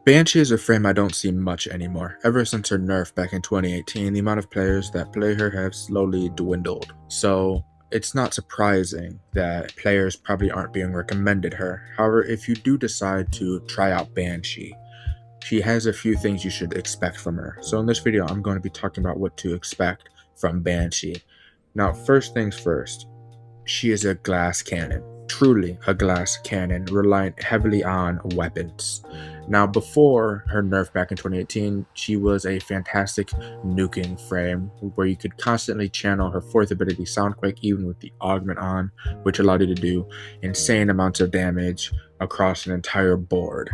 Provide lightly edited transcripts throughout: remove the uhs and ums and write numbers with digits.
Banshee is a frame I don't see much anymore. Ever since her nerf back in 2018, the amount of players that play her have slowly dwindled. So it's not surprising that players probably aren't being recommended her. However, if you do decide to try out Banshee, she has a few things you should expect from her. So in this video, I'm going to be talking about what to expect from Banshee. Now, first things first, she is a glass cannon. Truly a glass cannon, relying heavily on weapons. Now, before her nerf back in 2018, she was a fantastic nuking frame where you could constantly channel her fourth ability Soundquake even with the augment on, which allowed you to do insane amounts of damage across an entire board.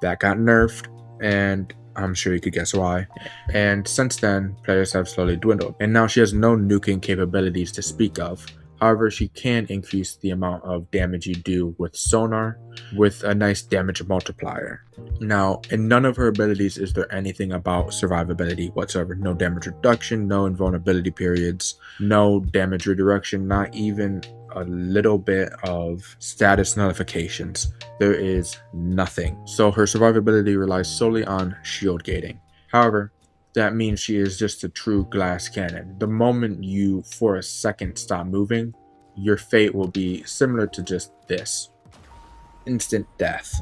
That got nerfed, and I'm sure you could guess why. And since then, players have slowly dwindled, and now she has no nuking capabilities to speak of. However, she can increase the amount of damage you do with Sonar with a nice damage multiplier. Now, in none of her abilities is there anything about survivability whatsoever. No damage reduction, no invulnerability periods, no damage redirection, not even a little bit of status nullifications. There is nothing. So her survivability relies solely on shield gating. However, that means she is just a true glass cannon. The moment you for a second stop moving, your fate will be similar to just this. Instant death.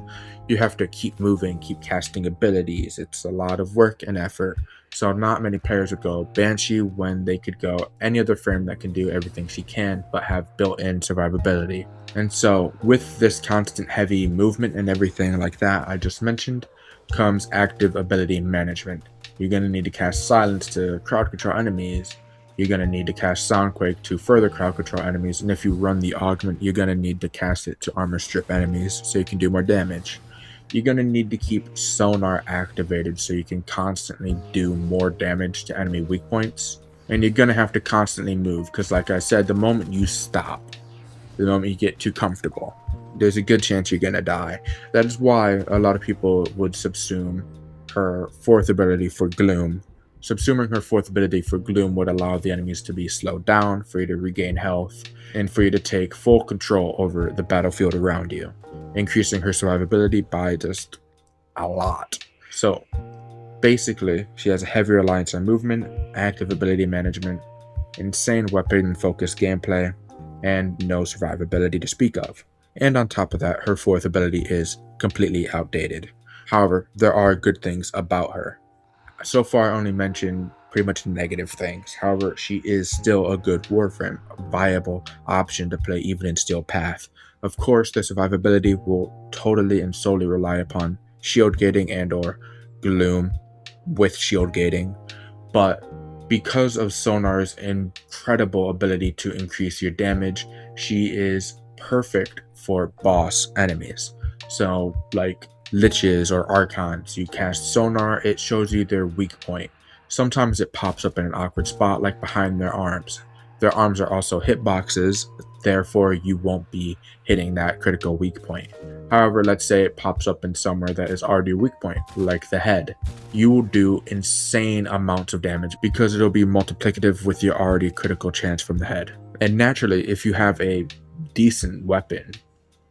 You have to keep moving, keep casting abilities. It's a lot of work and effort. So not many players would go Banshee when they could go any other frame that can do everything she can but have built-in survivability. And so with this constant heavy movement and everything like that I just mentioned comes active ability management. You're going to need to cast Silence to crowd control enemies. You're going to need to cast Soundquake to further crowd control enemies. And if you run the augment, you're going to need to cast it to armor strip enemies so you can do more damage. You're going to need to keep Sonar activated so you can constantly do more damage to enemy weak points. And you're going to have to constantly move because, like I said, the moment you stop, the moment you get too comfortable, there's a good chance you're going to die. That is why a lot of people would subsume her fourth ability for Gloom. Subsuming her fourth ability for Gloom would allow the enemies to be slowed down, for you to regain health, and for you to take full control over the battlefield around you, increasing her survivability by just a lot. So basically, she has a heavy reliance on movement, active ability management, insane weapon-focused gameplay, and no survivability to speak of. And on top of that, her fourth ability is completely outdated. However, there are good things about her. So far, I only mentioned pretty much negative things. However, she is still a good Warframe, a viable option to play even in Steel Path. Of course, the survivability will totally and solely rely upon shield gating and or Gloom with shield gating. But because of Sonar's incredible ability to increase your damage, she is perfect for boss enemies. So like Liches or Archons, you cast Sonar, it shows you their weak point. Sometimes it pops up in an awkward spot like behind their arms. Their arms are also hitboxes, therefore you won't be hitting that critical weak point. However, let's say it pops up in somewhere that is already a weak point, like the head. You will do insane amounts of damage because it'll be multiplicative with your already critical chance from the head. And naturally, if you have a decent weapon,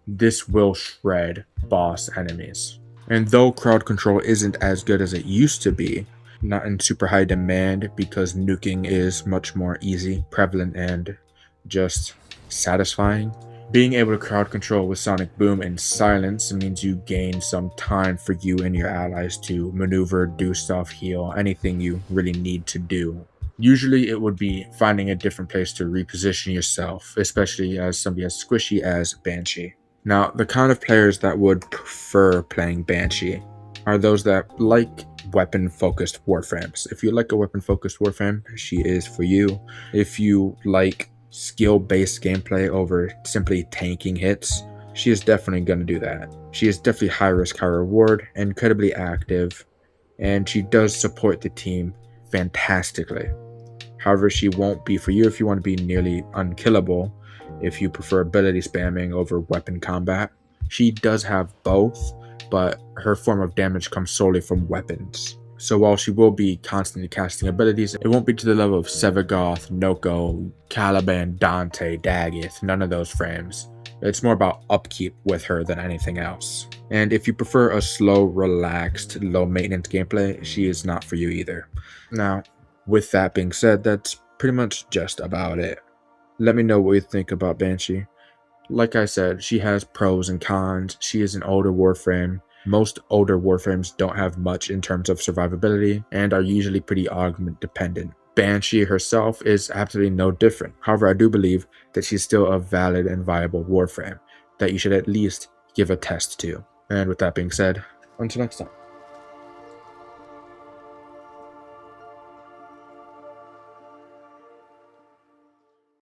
this will shred boss enemies. And though crowd control isn't as good as it used to be, not in super high demand because nuking is much more easy, prevalent, and just satisfying, being able to crowd control with Sonic Boom and Silence means you gain some time for you and your allies to maneuver, do stuff, heal, anything you really need to do. Usually it would be finding a different place to reposition yourself, especially as somebody as squishy as Banshee. Now, the kind of players that would prefer playing Banshee are those that like weapon-focused Warframes. If you like a weapon-focused Warframe, she is for you. If you like skill-based gameplay over simply tanking hits, she is definitely going to do that. She is definitely high risk, high reward, incredibly active, and she does support the team fantastically. However, she won't be for you if you want to be nearly unkillable, if you prefer ability spamming over weapon combat. She does have both, but her form of damage comes solely from weapons. So while she will be constantly casting abilities, it won't be to the level of Sevagoth, Noko, Caliban, Dante, Daggett, none of those frames. It's more about upkeep with her than anything else. And if you prefer a slow, relaxed, low maintenance gameplay, she is not for you either. Now, with that being said, that's pretty much just about it. Let me know what you think about Banshee. Like I said, she has pros and cons. She is an older Warframe. Most older Warframes don't have much in terms of survivability and are usually pretty augment dependent. Banshee herself is absolutely no different. However, I do believe that she's still a valid and viable Warframe that you should at least give a test to. And with that being said, until next time.